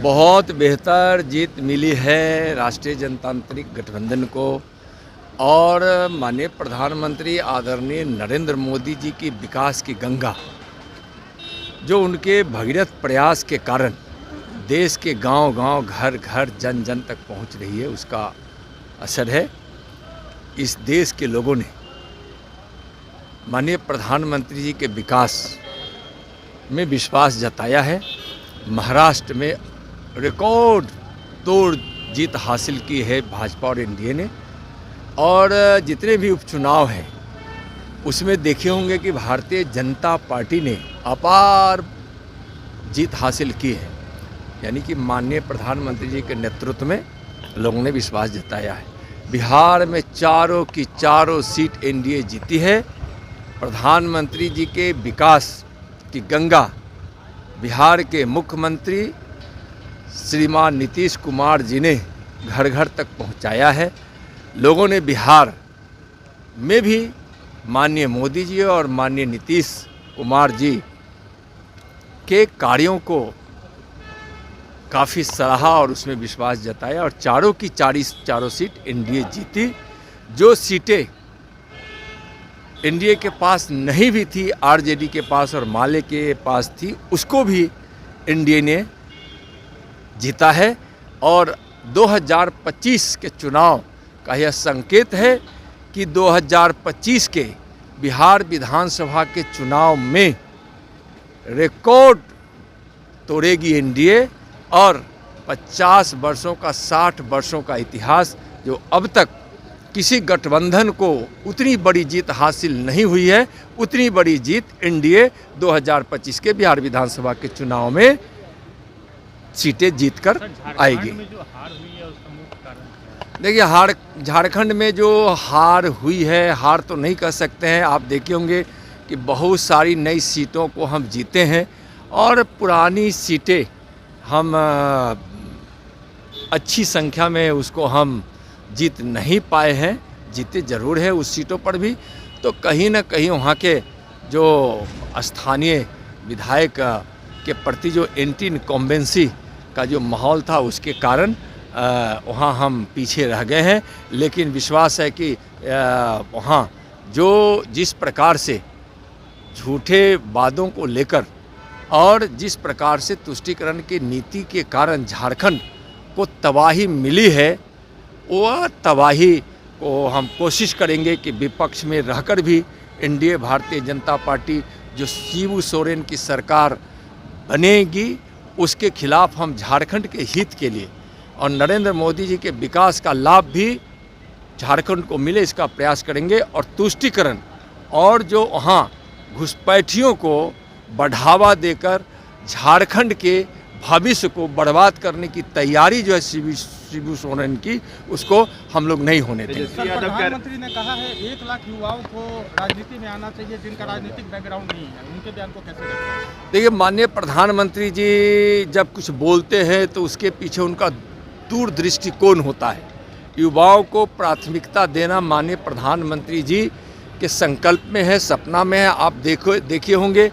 बहुत बेहतर जीत मिली है राष्ट्रीय जनतांत्रिक गठबंधन को और माननीय प्रधानमंत्री आदरणीय नरेंद्र मोदी जी की विकास की गंगा जो उनके भगीरथ प्रयास के कारण देश के गांव-गांव, घर-घर, जन-जन तक पहुंच रही है, उसका असर है। इस देश के लोगों ने माननीय प्रधानमंत्री जी के विकास में विश्वास जताया है। महाराष्ट्र में रिकॉर्ड तोड़ जीत हासिल की है भाजपा और एनडीए ने, और जितने भी उपचुनाव हैं उसमें देखे होंगे कि भारतीय जनता पार्टी ने अपार जीत हासिल की है। यानी कि माननीय प्रधानमंत्री जी के नेतृत्व में लोगों ने विश्वास जताया है। बिहार में चारों की चारों सीट एनडीए जीती है। प्रधानमंत्री जी के विकास की गंगा बिहार के मुख्यमंत्री श्रीमान नीतीश कुमार जी ने घर घर तक पहुंचाया है। लोगों ने बिहार में भी माननीय मोदी जी और माननीय नीतीश कुमार जी के कार्यों को काफ़ी सराहा और उसमें विश्वास जताया और चारों की चारों सीट एनडीए जीती। जो सीटें एनडीए के पास नहीं भी थी, आरजेडी के पास और माले के पास थी, उसको भी एनडीए ने जीता है। और 2025 के चुनाव का यह संकेत है कि 2025 के बिहार विधानसभा के चुनाव में रिकॉर्ड तोड़ेगी एनडीए और 50 वर्षों का 60 वर्षों का इतिहास जो अब तक किसी गठबंधन को उतनी बड़ी जीत हासिल नहीं हुई है, उतनी बड़ी जीत एनडीए 2025 के बिहार विधानसभा के चुनाव में सीटें जीत कर आएगी। देखिए, झारखंड में जो हार हुई है, हार तो नहीं कह सकते हैं। आप देखे होंगे कि बहुत सारी नई सीटों को हम जीते हैं और पुरानी सीटें हम अच्छी संख्या में उसको हम जीत नहीं पाए हैं। जीते ज़रूर है उस सीटों पर भी, तो कहीं ना कहीं वहाँ के जो स्थानीय विधायक के प्रति जो एंटी इनकम्बेंसी का जो माहौल था उसके कारण वहाँ हम पीछे रह गए हैं। लेकिन विश्वास है कि वहाँ जो जिस प्रकार से झूठे वादों को लेकर और जिस प्रकार से तुष्टीकरण की नीति के कारण झारखंड को तबाही मिली है, वह तबाही को हम कोशिश करेंगे कि विपक्ष में रहकर भी एनडीए भारतीय जनता पार्टी जो शिबू सोरेन की सरकार बनेगी उसके खिलाफ हम झारखंड के हित के लिए और नरेंद्र मोदी जी के विकास का लाभ भी झारखंड को मिले इसका प्रयास करेंगे। और तुष्टीकरण और जो वहाँ घुसपैठियों को बढ़ावा देकर झारखंड के भविष्य को बर्बाद करने की तैयारी जो है शिबू सोरेन की, उसको हम लोग नहीं होने देंगे। प्रधानमंत्री ने कहा है 1 लाख युवाओं को राजनीति में आना चाहिए जिनका राजनीतिक बैकग्राउंड नहीं है, उनके बयान को कैसे देखते हैं? देखिए, माननीय प्रधानमंत्री जी जब कुछ बोलते हैं तो उसके पीछे उनका दूरदृष्टिकोण होता है। युवाओं को प्राथमिकता देना माननीय प्रधानमंत्री जी के संकल्प में है, सपना में है। आप देखिए होंगे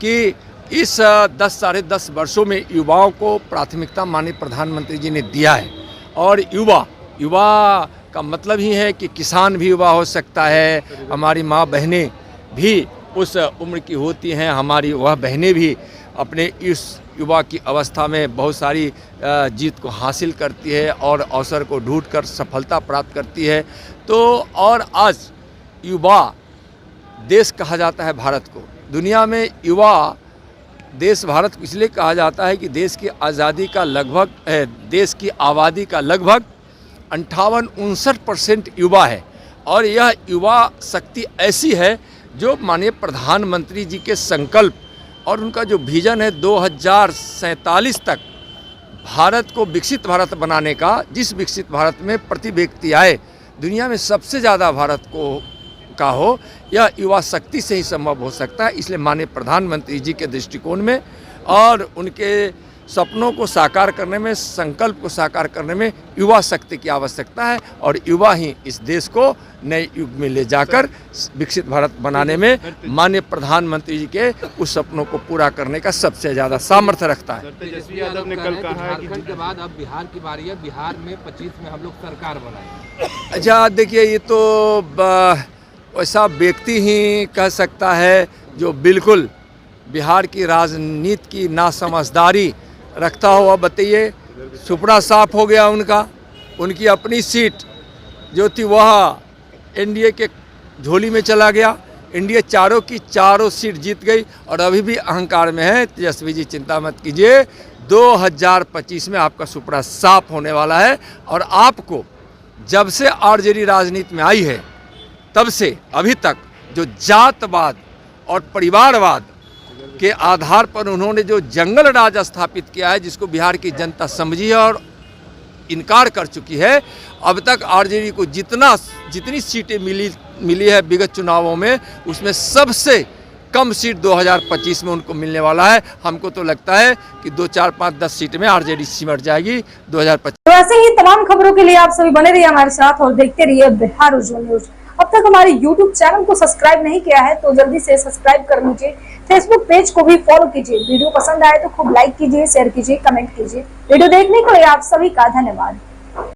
कि इस 10 साढ़े 10 वर्षों में युवाओं को प्राथमिकता माननीय प्रधानमंत्री जी ने दिया है। और युवा का मतलब ही है कि किसान भी युवा हो सकता है, हमारी माँ बहनें भी उस उम्र की होती हैं, हमारी वह बहनें भी अपने इस युवा की अवस्था में बहुत सारी जीत को हासिल करती है और अवसर को ढूंढकर सफलता प्राप्त करती है। तो और आज युवा देश कहा जाता है भारत को। दुनिया में युवा देश भारत को इसलिए कहा जाता है कि देश की आबादी का लगभग 58-59% युवा है। और यह युवा शक्ति ऐसी है जो माननीय प्रधानमंत्री जी के संकल्प और उनका जो विजन है 2047 तक भारत को विकसित भारत बनाने का, जिस विकसित भारत में प्रति व्यक्ति आय दुनिया में सबसे ज़्यादा भारत का हो, यह युवा शक्ति से ही संभव हो सकता है। इसलिए माननीय प्रधानमंत्री जी के दृष्टिकोण में और उनके सपनों को साकार करने में, संकल्प को साकार करने में युवा शक्ति की आवश्यकता है और युवा ही इस देश को नए युग में ले जाकर विकसित भारत बनाने में माननीय प्रधानमंत्री जी के उस सपनों को पूरा करने का सबसे ज़्यादा सामर्थ्य रखता है। तेजस्वी यादव ने कल कहा है कि झारखंड के बाद अब बिहार की बारी है, बिहार में 25 में हम लोग सरकार बनाएंगे। अच्छा देखिए, ये तो ऐसा व्यक्ति ही कह सकता है जो बिल्कुल बिहार की राजनीति की नासमझदारी रखता हुआ। बताइए, सुपड़ा साफ हो गया उनका, उनकी अपनी सीट जो थी वह एनडीए के झोली में चला गया। एनडीए चारों की चारों सीट जीत गई और अभी भी अहंकार में है। तेजस्वी जी चिंता मत कीजिए, 2025 में आपका सुपड़ा साफ होने वाला है। और आपको जब से आरजेडी राजनीति में आई है तब से अभी तक जो जातवाद और परिवारवाद के आधार पर उन्होंने जो जंगल राज स्थापित किया है, जिसको बिहार की जनता समझी है और इनकार कर चुकी है, अब तक आरजेडी को जितनी सीटें मिली है विगत चुनावों में, उसमें सबसे कम सीट 2025 में उनको मिलने वाला है। हमको तो लगता है कि 2, 4, 5, 10 सीट में आरजेडी सिमट जाएगी 2025। तो ऐसे ही तमाम खबरों के लिए आप सभी बने रहिए हमारे साथ और देखते रहिए बिहार उज्जवल न्यूज। अब तक हमारे YouTube चैनल को सब्सक्राइब नहीं किया है तो जल्दी से सब्सक्राइब कर लीजिए। फेसबुक पेज को भी फॉलो कीजिए। वीडियो पसंद आए तो खूब लाइक कीजिए, शेयर कीजिए, कमेंट कीजिए। वीडियो देखने के लिए आप सभी का धन्यवाद।